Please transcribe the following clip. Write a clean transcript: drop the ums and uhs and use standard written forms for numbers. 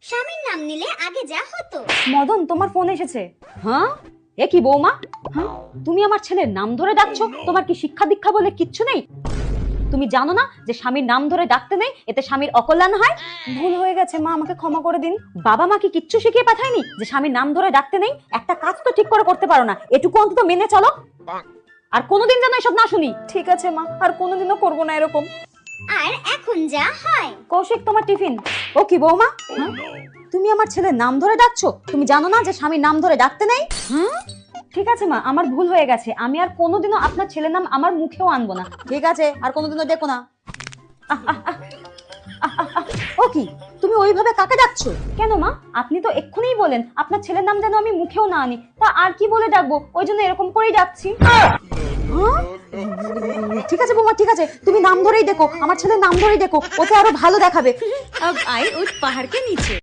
স্বামীর নাম নিলে আগে যা হতো। মদন, তোমার ফোন এসেছে। হ্যাঁ, এ কি বৌমা? হ্যাঁ, তুমি আমার ছেলের নাম ধরে ডাকছো? তোমার কি শিক্ষা দীক্ষা বলে কিচ্ছু নেই? তুমি জানো না যে স্বামীর নাম ধরে ডাকতে নেই, এতে স্বামীর অকল্যাণ হয়? ভুল হয়ে গেছে মা, আমাকে ক্ষমা করে দিন। বাবা মা কি কিচ্ছু শিখিয়ে পাঠায়নি যে স্বামীর নাম ধরে ডাকতে নেই? একটা কাজ তো ঠিক করে করতে পারো না, এটুকু অন্তত মেনে চলো। আর কোনোদিন যেন এসব না শুনি। ঠিক আছে মা, আর কোনোদিনও করবো না এরকম। আর এখন যা হয়। কৌশিক, তোমার টিফিন। ও কি বৌমা, হ্যাঁ? তুমি আমার ছেলের নাম ধরে ডাকছো? তুমি জানো না যে স্বামীর নাম ধরে ডাকতে নেই? হ্যাঁ, ঠিক আছে মা, আমার ভুল হয়ে গেছে। আমি আর কোনোদিনও আপনার ছেলের নাম আমার মুখেও আনবো না। ঠিক আছে, আর কোনোদিনও দেখো না। ও কি, তুমি ওইভাবে কাকে ডাকছো কেন মা? আপনি তো এক্ষুনি বলেন আপনার ছেলের নাম যেন আমি মুখেও না আনি, তা আর কি বলে ডাকবো? ওই জন্য এরকম করেই ডাকছি। হ্যাঁ? ঠিক আছে বৌমা, ঠিক আছে, তুমি নাম ধরেই দেখো, আমার ছেলের নাম ধরেই দেখো, ওতে আরো ভালো দেখাবে। अब आई उस पहाड़ के नीचे।